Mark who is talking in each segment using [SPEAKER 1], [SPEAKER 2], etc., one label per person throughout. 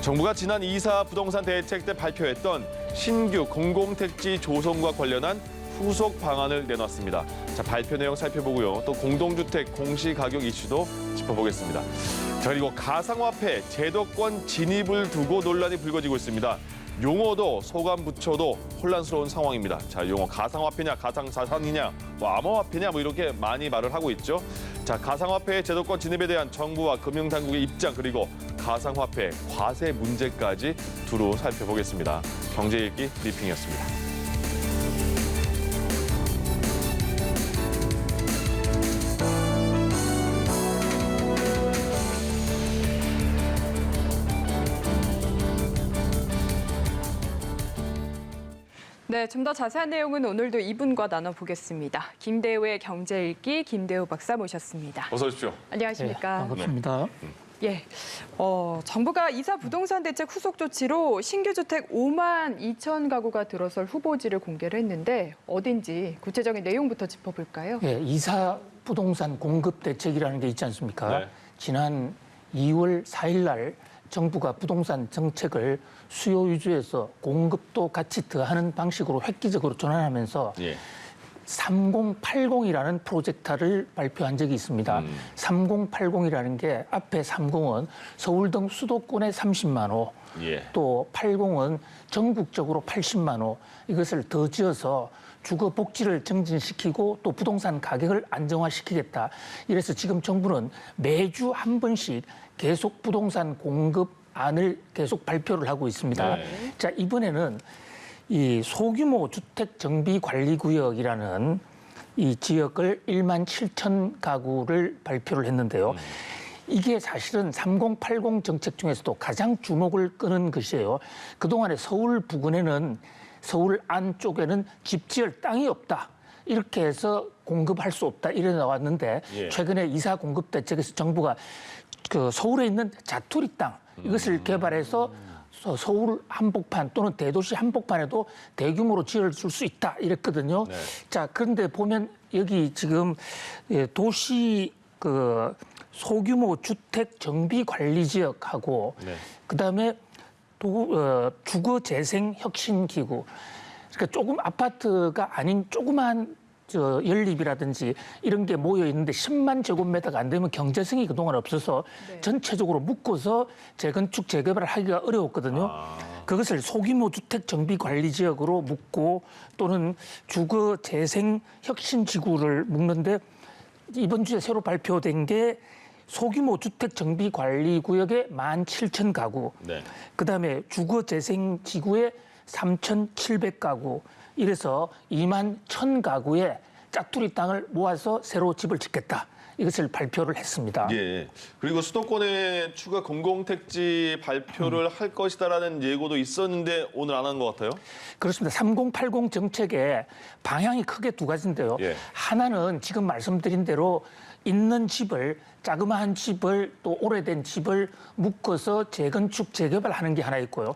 [SPEAKER 1] 정부가 지난 2사 부동산 대책 때 발표했던 신규 공공택지 조성과 관련한 후속 방안을 내놨습니다. 자, 발표 내용 살펴보고요. 또 공동주택 공시가격 이슈도 짚어보겠습니다. 자, 그리고 가상화폐 제도권 진입을 두고 논란이 불거지고 있습니다. 용어도 소관부처도 혼란스러운 상황입니다. 자, 용어 가상화폐냐, 가상자산이냐, 암호화폐냐 이렇게 많이 말을 하고 있죠. 자, 가상화폐 제도권 진입에 대한 정부와 금융당국의 입장 그리고 가상화폐 과세 문제까지 두루 살펴보겠습니다. 경제읽기 브리핑이었습니다.
[SPEAKER 2] 네, 좀 더 자세한 내용은 오늘도 이분과 나눠보겠습니다. 김대우의 경제읽기 김대우 박사 모셨습니다.
[SPEAKER 1] 어서 오십시오.
[SPEAKER 2] 안녕하십니까?
[SPEAKER 3] 네, 반갑습니다.
[SPEAKER 2] 예, 정부가 이사 부동산 대책 후속 조치로 신규 주택 5만 2천 가구가 들어설 후보지를 공개를 했는데 어딘지 구체적인 내용부터 짚어볼까요?
[SPEAKER 3] 예, 이사 부동산 공급 대책이라는 게 있지 않습니까?
[SPEAKER 1] 네.
[SPEAKER 3] 지난 2월 4일 날 정부가 부동산 정책을 수요 위주에서 공급도 같이 더하는 방식으로 획기적으로 전환하면서 3080이라는 프로젝트를 발표한 적이 있습니다. 3080이라는 게 앞에 30은 서울 등 수도권에 30만 호, 또 80은 전국적으로 80만 호, 이것을 더 지어서 주거 복지를 증진시키고 또 부동산 가격을 안정화시키겠다. 이래서 지금 정부는 매주 한 번씩 계속 부동산 공급안을 계속 발표를 하고 있습니다.
[SPEAKER 1] 네.
[SPEAKER 3] 자, 이번에는 이 소규모 주택 정비 관리 구역이라는 이 지역을 1만 7천 가구를 발표를 했는데요. 이게 사실은 3080 정책 중에서도 가장 주목을 끄는 것이에요. 그동안에 서울 부근에는 서울 안쪽에는 집 지을 땅이 없다. 이렇게 해서 공급할 수 없다. 이래 나왔는데 최근에 이사 공급 대책에서 정부가 그 서울에 있는 자투리 땅 이것을 개발해서 서울 한복판 또는 대도시 한복판에도 대규모로 지어줄 수 있다 이랬거든요.
[SPEAKER 1] 네.
[SPEAKER 3] 자, 그런데 보면 여기 지금 도시 그 소규모 주택 정비 관리 지역하고 그다음에 주거 재생 혁신 기구. 그러니까 조금 아파트가 아닌 조그만 연립이라든지 이런 게 모여 있는데 10만 제곱미터가 안 되면 경제성이 그동안 없어서 전체적으로 묶어서 재건축 재개발을 하기가 어려웠거든요. 그것을 소규모 주택 정비 관리 지역으로 묶고 또는 주거 재생 혁신 지구를 묶는데 이번 주에 새로 발표된 게 소규모 주택 정비 관리 구역에 17,000 가구, 그다음에 주거 재생 지구에 3,700가구, 이래서 2만 1,000 가구의 짝투리 땅을 모아서 새로 집을 짓겠다. 이것을 발표를 했습니다.
[SPEAKER 1] 예. 그리고 수도권에 추가 공공택지 발표를 할 것이다라는 예고도 있었는데 오늘 안 한 것 같아요?
[SPEAKER 3] 그렇습니다. 3080 정책의 방향이 크게 두 가지인데요. 하나는 지금 말씀드린 대로 있는 집을 자그마한 집을 또 오래된 집을 묶어서 재건축 재개발하는 게 하나 있고요.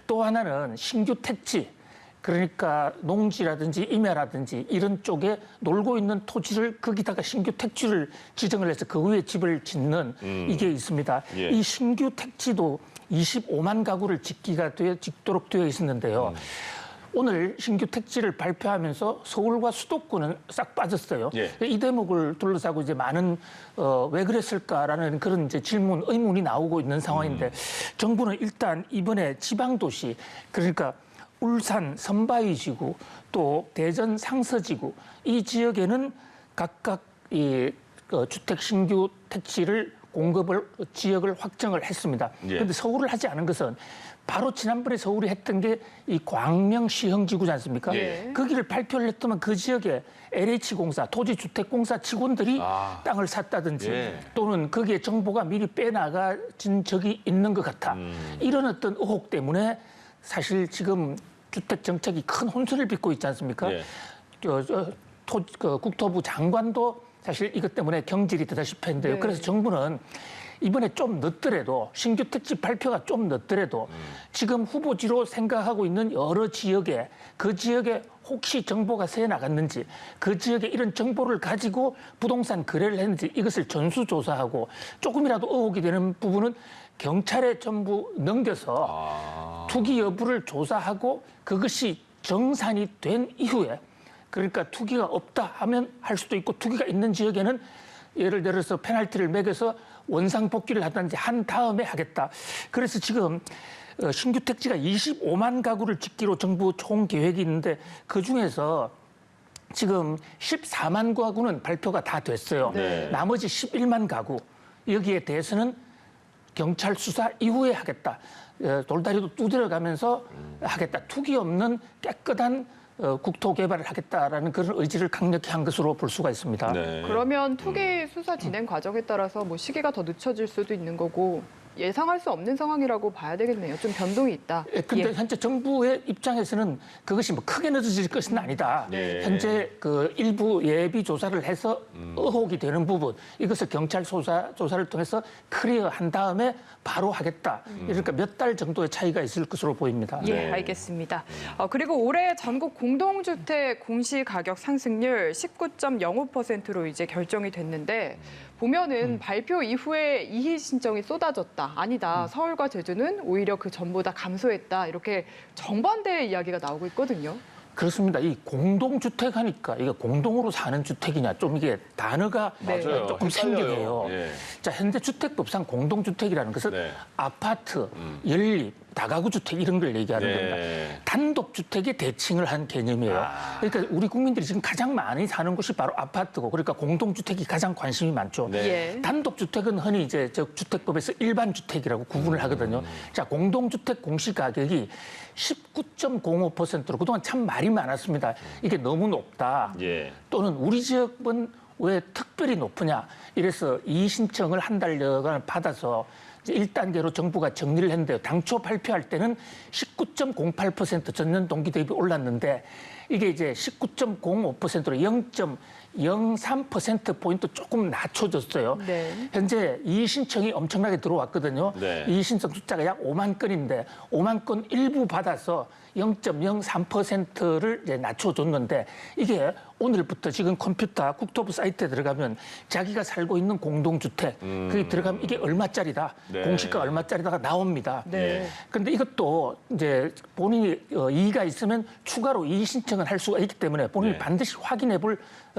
[SPEAKER 3] 또 하나는 신규 택지. 그러니까 농지라든지 임야라든지 이런 쪽에 놀고 있는 토지를 거기다가 신규 택지를 지정을 해서 그 위에 집을 짓는 이게 있습니다. 이 신규 택지도 25만 가구를 짓도록 되어 있었는데요. 오늘 신규 택지를 발표하면서 서울과 수도권은 싹 빠졌어요. 이 대목을 둘러싸고 이제 많은 왜 그랬을까라는 그런 이제 질문, 의문이 나오고 있는 상황인데 정부는 일단 이번에 지방도시 그러니까 울산 선바위지구 또 대전 상서지구 이 지역에는 각각 이 주택 신규 택지를 공급을 지역을 확정을 했습니다. 그런데 서울을 하지 않은 것은 바로 지난번에 서울이 했던 게 이 광명시흥지구지 않습니까? 거기를 발표를 했더만 그 지역에 LH공사, 토지주택공사 직원들이 땅을 샀다든지 또는 거기에 정보가 미리 빼나가진 적이 있는 것 같아. 이런 어떤 의혹 때문에 사실 지금 주택 정책이 큰 혼선을 빚고 있지 않습니까? 국토부 장관도 사실 이것 때문에 경질이 되다시피 했는데요. 그래서 정부는 이번에 좀 늦더라도 신규 택지 발표가 좀 늦더라도 지금 후보지로 생각하고 있는 여러 지역에 그 지역에 혹시 정보가 새 나갔는지 그 지역에 이런 정보를 가지고 부동산 거래를 했는지 이것을 전수조사하고 조금이라도 의혹이 되는 부분은 경찰에 전부 넘겨서 투기 여부를 조사하고 그것이 정산이 된 이후에 그러니까 투기가 없다 하면 할 수도 있고 투기가 있는 지역에는 예를 들어서 페널티를 매겨서 원상복귀를 하든지 한 다음에 하겠다. 그래서 지금 신규 택지가 25만 가구를 짓기로 정부 총 계획이 있는데 그중에서 지금 14만 가구는 발표가 다 됐어요.
[SPEAKER 1] 네.
[SPEAKER 3] 나머지 11만 가구 여기에 대해서는 경찰 수사 이후에 하겠다. 돌다리도 두드려가면서 하겠다. 투기 없는 깨끗한 국토 개발을 하겠다라는 그런 의지를 강력히 한 것으로 볼 수가 있습니다.
[SPEAKER 1] 네.
[SPEAKER 2] 그러면 투기 수사 진행 과정에 따라서 뭐 시기가 더 늦춰질 수도 있는 거고 예상할 수 없는 상황이라고 봐야 되겠네요. 좀 변동이 있다.
[SPEAKER 3] 근데
[SPEAKER 2] 예.
[SPEAKER 3] 현재 정부의 입장에서는 그것이 뭐 크게 늦어질 것은 아니다.
[SPEAKER 1] 네.
[SPEAKER 3] 현재 그 일부 예비 조사를 해서 의혹이 되는 부분 이것을 경찰 조사를 통해서 클리어한 다음에 바로 하겠다. 그러니까 몇 달 정도의 차이가 있을 것으로 보입니다.
[SPEAKER 2] 예,
[SPEAKER 1] 네.
[SPEAKER 2] 알겠습니다. 그리고 올해 전국 공동주택 공시가격 상승률 19.05%로 이제 결정이 됐는데 보면은 발표 이후에 이의 신청이 쏟아졌다. 아니다. 서울과 제주는 오히려 그 전보다 감소했다. 이렇게 정반대의 이야기가 나오고 있거든요.
[SPEAKER 3] 그렇습니다. 이 공동주택 하니까 이게 공동으로 사는 주택이냐 좀 이게 단어가
[SPEAKER 2] 네.
[SPEAKER 1] 맞아요.
[SPEAKER 3] 조금
[SPEAKER 1] 헷갈려요.
[SPEAKER 3] 생겨요.
[SPEAKER 1] 예.
[SPEAKER 3] 자, 현재 주택법상 공동주택이라는 것은
[SPEAKER 1] 네.
[SPEAKER 3] 아파트, 연립, 다가구 주택 이런 걸 얘기하는
[SPEAKER 1] 네.
[SPEAKER 3] 겁니다. 단독주택의 대칭을 한 개념이에요. 그러니까 우리 국민들이 지금 가장 많이 사는 곳이 바로 아파트고 그러니까 공동주택이 가장 관심이 많죠.
[SPEAKER 1] 네.
[SPEAKER 2] 예.
[SPEAKER 3] 단독주택은 흔히 이제 저 주택법에서 일반 주택이라고 구분을 하거든요. 자, 공동주택 공시가격이 19.05%로 그동안 참 말이 많았습니다. 이게 너무 높다.
[SPEAKER 1] 예.
[SPEAKER 3] 또는 우리 지역은 왜 특별히 높으냐. 이래서 이의 신청을 한 달여간 받아서 이제 1단계로 정부가 정리를 했는데요. 당초 발표할 때는 19.08% 전년 동기 대비 올랐는데 이게 이제 19.05%로 0.03%포인트 조금 낮춰졌어요.
[SPEAKER 2] 네.
[SPEAKER 3] 현재 이의 신청이 엄청나게 들어왔거든요.
[SPEAKER 1] 네.
[SPEAKER 3] 이의 신청 숫자가 약 5만 건인데 5만 건 일부 받아서 0.03%를 이제 낮춰줬는데 이게 오늘부터 지금 컴퓨터 국토부 사이트에 들어가면 자기가 살고 있는 공동주택 거기 들어가면 이게 얼마짜리다.
[SPEAKER 1] 네.
[SPEAKER 3] 공시가 얼마짜리다가 나옵니다.
[SPEAKER 2] 네.
[SPEAKER 3] 그런데 이것도 이제 본인이 이의가 있으면 추가로 이의 신청을 할 수가 있기 때문에 본인이
[SPEAKER 1] 네.
[SPEAKER 3] 반드시 확인해 볼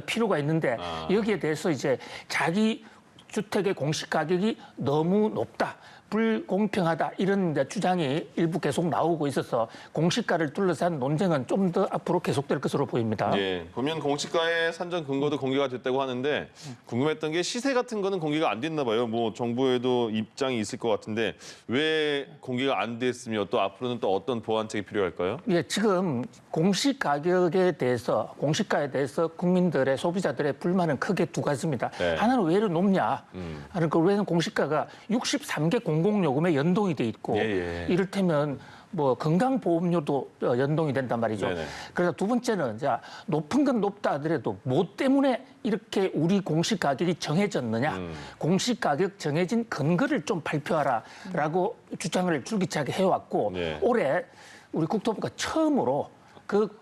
[SPEAKER 3] 필요가 있는데 여기에 대해서 이제 자기 주택의 공시 가격이 너무 높다. 불공평하다 이런 이제 주장이 일부 계속 나오고 있어서 공시가를 둘러싼 논쟁은 좀 더 앞으로 계속될 것으로 보입니다.
[SPEAKER 1] 예, 보면 공시가의 산정 근거도 공개가 됐다고 하는데 궁금했던 게 시세 같은 거는 공개가 안 됐나 봐요. 뭐 정부에도 입장이 있을 것 같은데 왜 공개가 안 됐으며 또 앞으로는 또 어떤 보완책이 필요할까요?
[SPEAKER 3] 예, 지금 공시가격에 대해서 공시가에 대해서 국민들의 소비자들의 불만은 크게 두 가지입니다.
[SPEAKER 1] 네.
[SPEAKER 3] 하나는 왜 이렇게 높냐 하는 그 왜는 공시가가 63개 공공요금에 연동이 돼 있고
[SPEAKER 1] 예, 예.
[SPEAKER 3] 이를테면 뭐 건강보험료도 연동이 된단 말이죠.
[SPEAKER 1] 네네.
[SPEAKER 3] 그래서 두 번째는 자 높은 건 높다 하더라도 뭐 때문에 이렇게 우리 공시 가격이 정해졌느냐, 공시 가격 정해진 근거를 좀 발표하라라고 주장을 줄기차게 해왔고
[SPEAKER 1] 네.
[SPEAKER 3] 올해 우리 국토부가 처음으로 그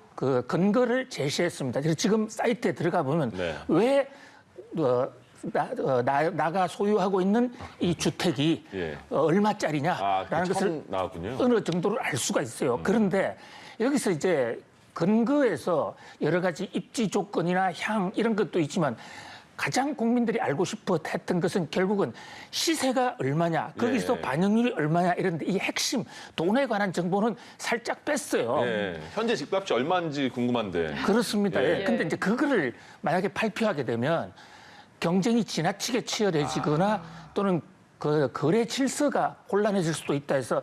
[SPEAKER 3] 근거를 제시했습니다. 그래서 지금 사이트에 들어가 보면
[SPEAKER 1] 네.
[SPEAKER 3] 왜 나가 소유하고 있는 이 주택이
[SPEAKER 1] 예.
[SPEAKER 3] 얼마짜리냐라는
[SPEAKER 1] 그게
[SPEAKER 3] 것을
[SPEAKER 1] 처음 나왔군요.
[SPEAKER 3] 어느 정도를 알 수가 있어요. 그런데 여기서 이제 근거에서 여러 가지 입지 조건이나 향 이런 것도 있지만 가장 국민들이 알고 싶어 했던 것은 결국은 시세가 얼마냐, 거기서
[SPEAKER 1] 예.
[SPEAKER 3] 반영률이 얼마냐 이런데 이 핵심 돈에 관한 정보는 살짝 뺐어요.
[SPEAKER 1] 예, 현재 집값이 얼마인지 궁금한데.
[SPEAKER 3] 그렇습니다.
[SPEAKER 1] 예.
[SPEAKER 3] 예. 근데 이제 그거를 만약에 발표하게 되면 경쟁이 지나치게 치열해지거나 또는 그 거래 질서가 혼란해질 수도 있다 해서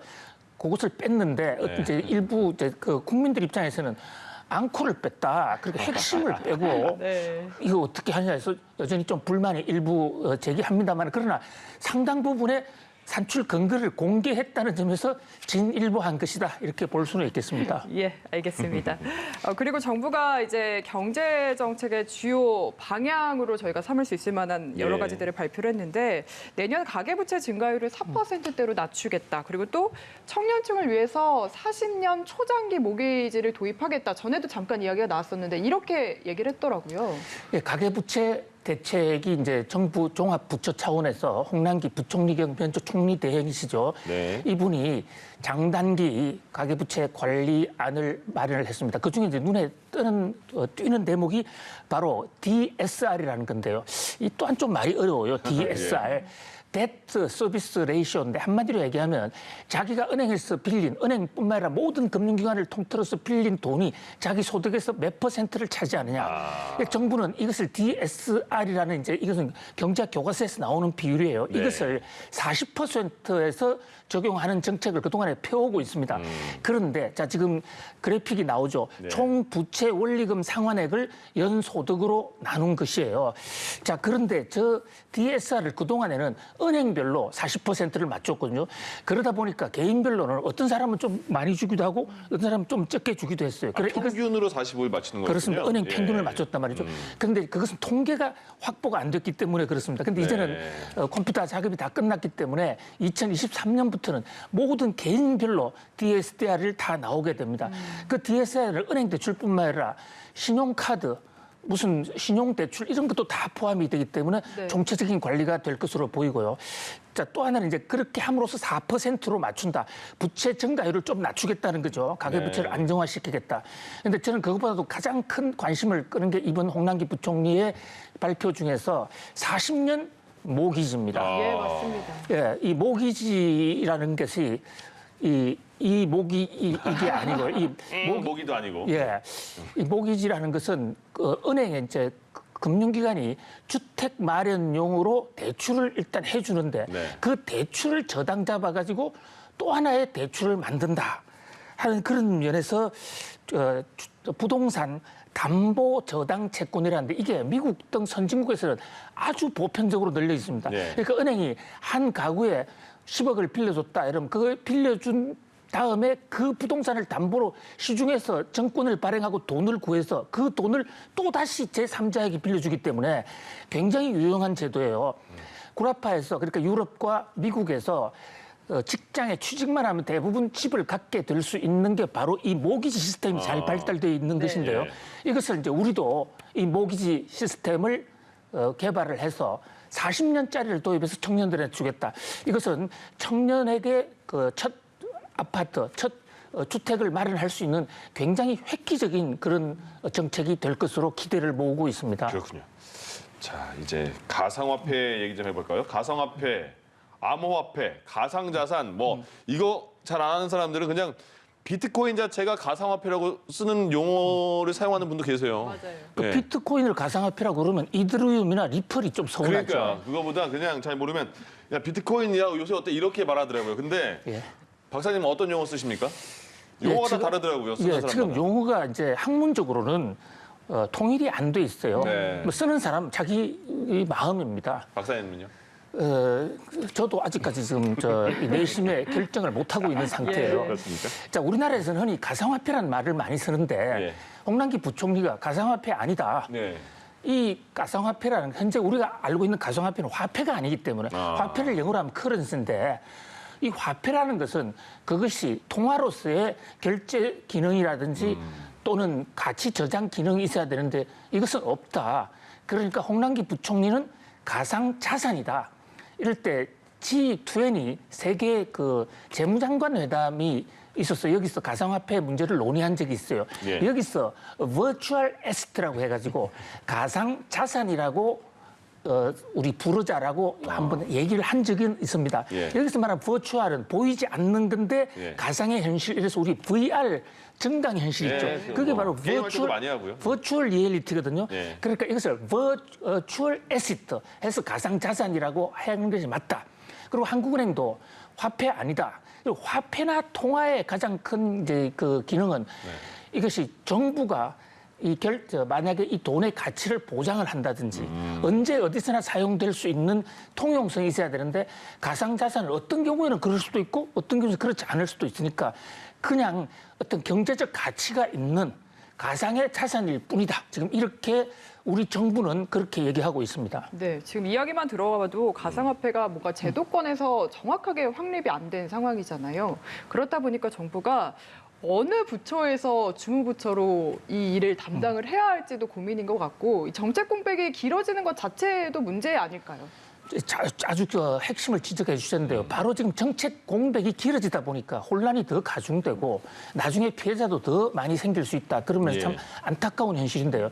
[SPEAKER 3] 그것을 뺐는데
[SPEAKER 1] 네.
[SPEAKER 3] 이제 일부 이제 그 국민들 입장에서는 앙코를 뺐다. 그리고 핵심을 빼고
[SPEAKER 2] 네.
[SPEAKER 3] 이거 어떻게 하냐 해서 여전히 좀 불만이 일부 제기합니다만 그러나 상당 부분의 산출 근거를 공개했다는 점에서 진일보한 것이다 이렇게 볼 수는 있겠습니다.
[SPEAKER 2] 예, 알겠습니다. 그리고 정부가 이제 경제 정책의 주요 방향으로 저희가 삼을 수 있을 만한 여러
[SPEAKER 1] 예.
[SPEAKER 2] 가지들을 발표를 했는데 내년 가계부채 증가율을 4%대로 낮추겠다. 그리고 또 청년층을 위해서 40년 초장기 모기지를 도입하겠다. 전에도 잠깐 이야기가 나왔었는데 이렇게 얘기를 했더라고요.
[SPEAKER 3] 예, 가계부채 대책이 이제 정부 종합부처 차원에서 홍남기 부총리 겸 현재 총리 대행이시죠.
[SPEAKER 1] 네.
[SPEAKER 3] 이분이 장단기 가계부채 관리안을 마련을 했습니다. 그중에 이제 눈에 띄는 대목이 바로 DSR이라는 건데요. 이 또한 좀 말이 어려워요. DSR. 데트 서비스 레이쇼인데 한마디로 얘기하면 자기가 은행에서 빌린, 은행뿐만 아니라 모든 금융기관을 통틀어서 빌린 돈이 자기 소득에서 몇 %를 차지하느냐. 정부는 이것을 DSR이라는 이제 이것은 경제학 교과서에서 나오는 비율이에요.
[SPEAKER 1] 네.
[SPEAKER 3] 이것을 40%에서 적용하는 정책을 그동안에 펴오고 있습니다. 그런데 자 지금 그래픽이 나오죠.
[SPEAKER 1] 네.
[SPEAKER 3] 총 부채 원리금 상환액을 연소득으로 나눈 것이에요. 자 그런데 저 DSR을 그동안에는 은행별로 40%를 맞췄거든요. 그러다 보니까 개인별로는 어떤 사람은 좀 많이 주기도 하고 어떤 사람은 좀 적게 주기도 했어요.
[SPEAKER 1] 아, 평균으로 45를 맞추는 거군요.
[SPEAKER 3] 그렇습니다. 은행 평균을
[SPEAKER 1] 예.
[SPEAKER 3] 맞췄단 말이죠. 그런데 그것은 통계가 확보가 안 됐기 때문에 그렇습니다. 근데 이제는 컴퓨터 작업이 다 끝났기 때문에 2023년부터는 모든 개인별로 DSR을 다 나오게 됩니다. 그 DSR을 은행 대출뿐만 아니라 신용카드, 무슨 신용대출 이런 것도 다 포함이 되기 때문에
[SPEAKER 2] 네.
[SPEAKER 3] 총체적인 관리가 될 것으로 보이고요. 자, 또 하나는 이제 그렇게 함으로써 4%로 맞춘다. 부채 증가율을 좀 낮추겠다는 거죠. 가계부채를
[SPEAKER 1] 네.
[SPEAKER 3] 안정화시키겠다. 그런데 저는 그것보다도 가장 큰 관심을 끄는 게 이번 홍남기 부총리의 발표 중에서 40년 모기지입니다.
[SPEAKER 2] 예, 맞습니다.
[SPEAKER 3] 예, 이 모기지라는 것이 이 모기 이게 아니고
[SPEAKER 1] 모기도 아니고.
[SPEAKER 3] 예, 이 모기지라는 것은 그 은행에 이제 금융기관이 주택 마련용으로 대출을 일단 해주는데
[SPEAKER 1] 네.
[SPEAKER 3] 그 대출을 저당 잡아가지고 또 하나의 대출을 만든다 하는 그런 면에서 부동산 담보 저당 채권이라는데 이게 미국 등 선진국에서는 아주 보편적으로 널려 있습니다.
[SPEAKER 1] 네.
[SPEAKER 3] 그러니까 은행이 한 가구에 10억을 빌려줬다 이러면 그걸 빌려준 다음에 그 부동산을 담보로 시중에서 정권을 발행하고 돈을 구해서 그 돈을 또다시 제3자에게 빌려주기 때문에 굉장히 유용한 제도예요. 구라파에서 그러니까 유럽과 미국에서 직장에 취직만 하면 대부분 집을 갖게 될 수 있는 게 바로 이 모기지 시스템이 잘 발달되어 있는
[SPEAKER 2] 네.
[SPEAKER 3] 것인데요. 이것을 이제 우리도 이 모기지 시스템을 개발을 해서 40년짜리를 도입해서 청년들한테 주겠다. 이것은 청년에게 그 첫 아파트, 첫 주택을 마련할 수 있는 굉장히 획기적인 그런 정책이 될 것으로 기대를 모으고 있습니다.
[SPEAKER 1] 그렇군요. 자, 이제 가상화폐 얘기 좀 해볼까요? 가상화폐, 암호화폐, 가상자산, 이거 잘 안 아는 사람들은 그냥 비트코인 자체가 가상화폐라고 쓰는 용어를 사용하는 분도 계세요.
[SPEAKER 2] 맞아요.
[SPEAKER 3] 그
[SPEAKER 1] 예.
[SPEAKER 3] 비트코인을 가상화폐라고 그러면 이더리움이나 리플이 좀 서운하죠.
[SPEAKER 1] 그러니까 그거보다 그냥 잘 모르면 야 비트코인이야 요새 어때 이렇게 말하더라고요. 근데
[SPEAKER 3] 예.
[SPEAKER 1] 박사님은 어떤 용어 쓰십니까? 용어가 다
[SPEAKER 3] 지금-
[SPEAKER 1] 다르더라고요. 쓰는
[SPEAKER 3] 예,
[SPEAKER 1] 사람마다.
[SPEAKER 3] 지금 용어가 이제 학문적으로는 통일이 안 돼 있어요.
[SPEAKER 1] 네.
[SPEAKER 3] 뭐 쓰는 사람 자기 마음입니다.
[SPEAKER 1] 박사님은요?
[SPEAKER 3] 저도 아직까지 지금 이 내심의 결정을 못 하고 있는 상태예요.
[SPEAKER 2] 예.
[SPEAKER 1] 그렇습니까?
[SPEAKER 3] 자, 우리나라에서는 흔히 가상화폐라는 말을 많이 쓰는데
[SPEAKER 1] 예.
[SPEAKER 3] 홍남기 부총리가 가상화폐 아니다.
[SPEAKER 1] 네.
[SPEAKER 3] 이 가상화폐라는 현재 우리가 알고 있는 가상화폐는 화폐가 아니기 때문에 화폐를 영어로 하면 커런스인데 이 화폐라는 것은 그것이 통화로서의 결제 기능이라든지 또는 가치 저장 기능이 있어야 되는데 이것은 없다. 그러니까 홍남기 부총리는 가상 자산이다. 이럴 때 G20 세계 그 재무장관 회담이 있어서 여기서 가상화폐 문제를 논의한 적이 있어요.
[SPEAKER 1] 예.
[SPEAKER 3] 여기서 virtual asset라고 해가지고 가상 자산이라고 우리 부르자라고 한번 얘기를 한 적이 있습니다.
[SPEAKER 1] 예.
[SPEAKER 3] 여기서 말하는 virtual은 보이지 않는 건데
[SPEAKER 1] 예.
[SPEAKER 3] 가상의 현실, 이래서 우리 VR 증강 현실 있죠.
[SPEAKER 1] 예,
[SPEAKER 3] 그게 바로
[SPEAKER 1] 게임할 때도 많이 하고요.
[SPEAKER 3] virtual reality거든요.
[SPEAKER 1] 예.
[SPEAKER 3] 그러니까 이것을 virtual asset 해서 가상 자산이라고 하는 것이 맞다. 그리고 한국은행도 화폐 아니다. 그리고 화폐나 통화의 가장 큰 이제 그 기능은 이것이 정부가 만약에 이 돈의 가치를 보장을 한다든지 언제 어디서나 사용될 수 있는 통용성이 있어야 되는데 가상자산을 어떤 경우에는 그럴 수도 있고 어떤 경우에는 그렇지 않을 수도 있으니까 그냥 어떤 경제적 가치가 있는 가상의 자산일 뿐이다. 지금 이렇게 우리 정부는 그렇게 얘기하고 있습니다.
[SPEAKER 2] 네, 지금 이야기만 들어봐도 가상화폐가 뭔가 제도권에서 정확하게 확립이 안 된 상황이잖아요. 그렇다 보니까 정부가 어느 부처에서 주무부처로 이 일을 담당을 해야 할지도 고민인 것 같고, 이 정책 공백이 길어지는 것 자체도 문제 아닐까요?
[SPEAKER 3] 아주 핵심을 지적해 주셨는데요. 바로 지금 정책 공백이 길어지다 보니까 혼란이 더 가중되고 나중에 피해자도 더 많이 생길 수 있다. 그러면서 참 안타까운 현실인데요.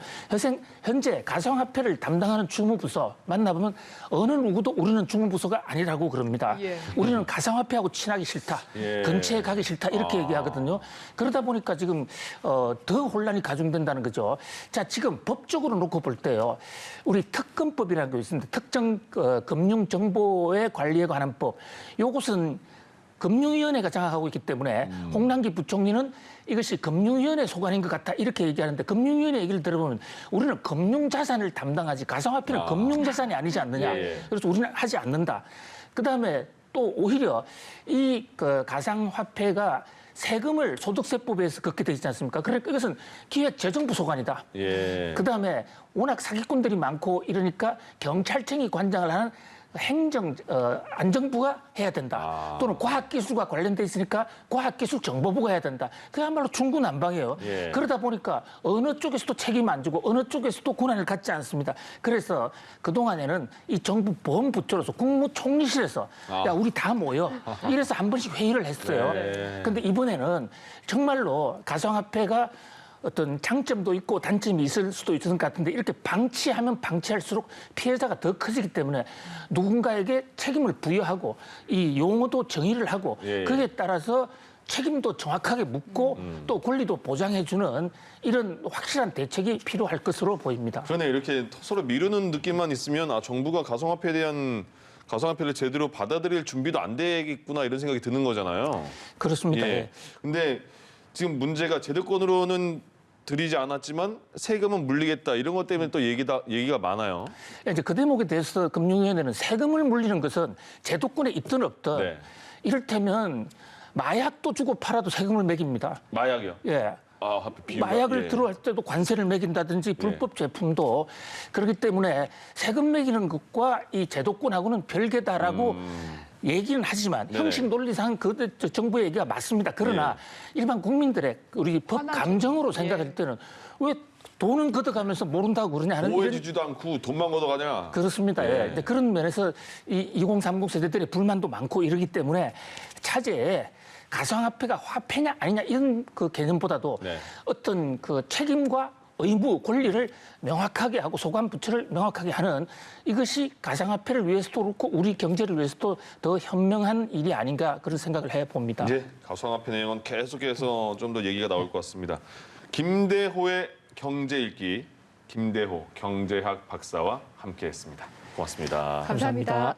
[SPEAKER 3] 현재 가상화폐를 담당하는 주무부서 만나보면 어느 누구도 우리는 주무부서가 아니라고 그럽니다. 우리는 가상화폐하고 친하기 싫다. 근처에 가기 싫다. 이렇게 얘기하거든요. 그러다 보니까 지금 더 혼란이 가중된다는 거죠. 자, 지금 법적으로 놓고 볼 때요. 우리 특검법이라는 게 있습니다. 특정 금융정보의 관리에 관한 법. 이것은 금융위원회가 장악하고 있기 때문에 홍남기 부총리는 이것이 금융위원회 소관인 것 같다 이렇게 얘기하는데, 금융위원회 얘기를 들어보면 우리는 금융자산을 담당하지 가상화폐는 금융자산이 아니지 않느냐. 그래서 우리는 하지 않는다. 그다음에 또 오히려 이 가상화폐가 세금을 소득세법에 서 걷게 되어 있지 않습니까? 그러니까 이것은 기획재정부 소관이다. 그다음에 워낙 사기꾼들이 많고 이러니까 경찰청이 관장을 하는 안정부가 해야 된다. 또는 과학기술과 관련돼 있으니까 과학기술정보부가 해야 된다. 그야말로 중구난방이에요. 그러다 보니까 어느 쪽에서도 책임 안 지고 어느 쪽에서도 권한을 갖지 않습니다. 그래서 그동안에는 이 정부 보험부처로서 국무총리실에서 야, 우리 다 모여. 이래서 한 번씩 회의를 했어요. 근데 이번에는 정말로 가상화폐가 어떤 장점도 있고 단점이 있을 수도 있을 것 같은데, 이렇게 방치하면 방치할수록 피해자가 더 커지기 때문에 누군가에게 책임을 부여하고 이 용어도 정의를 하고 그에 따라서 책임도 정확하게 묻고 또 권리도 보장해주는 이런 확실한 대책이 필요할 것으로 보입니다.
[SPEAKER 1] 그러네, 이렇게 서로 미루는 느낌만 있으면 정부가 가상화폐에 대한 가상화폐를 제대로 받아들일 준비도 안 되겠구나 이런 생각이 드는 거잖아요.
[SPEAKER 3] 그렇습니다.
[SPEAKER 1] 근데 지금 문제가 제도권으로는 들이지 않았지만 세금은 물리겠다 이런 것 때문에 또 얘기가 많아요.
[SPEAKER 3] 이제 그 대목에 대해서 금융위원회는 세금을 물리는 것은 제도권에 있든 없든 이를테면 마약도 주고 팔아도 세금을 매깁니다.
[SPEAKER 1] 마약이요?
[SPEAKER 3] 마약을 들어갈 때도 관세를 매긴다든지 불법 제품도 그렇기 때문에 세금 매기는 것과 이 제도권하고는 별개다라고 얘기는 하지만 형식 논리상 그 정부의 얘기가 맞습니다. 그러나 일반 국민들의 우리 법 감정으로 생각할 때는 왜 돈은 걷어가면서 모른다고 그러냐 하는
[SPEAKER 1] 오해지지도 않고 돈만 걷어가냐.
[SPEAKER 3] 그렇습니다. 근데 그런 면에서 이 2030 세대들의 불만도 많고 이러기 때문에 차제에 가상화폐가 화폐냐 아니냐 이런 그 개념보다도 어떤 그 책임과 의무, 권리를 명확하게 하고 소관 부처를 명확하게 하는 이것이 가상화폐를 위해서도 그렇고 우리 경제를 위해서도 더 현명한 일이 아닌가 그런 생각을 해봅니다.
[SPEAKER 1] 이제 가상화폐 내용은 계속해서 좀 더 얘기가 나올 것 같습니다. 김대호의 경제 읽기, 김대호 경제학 박사와 함께했습니다. 고맙습니다.
[SPEAKER 2] 감사합니다.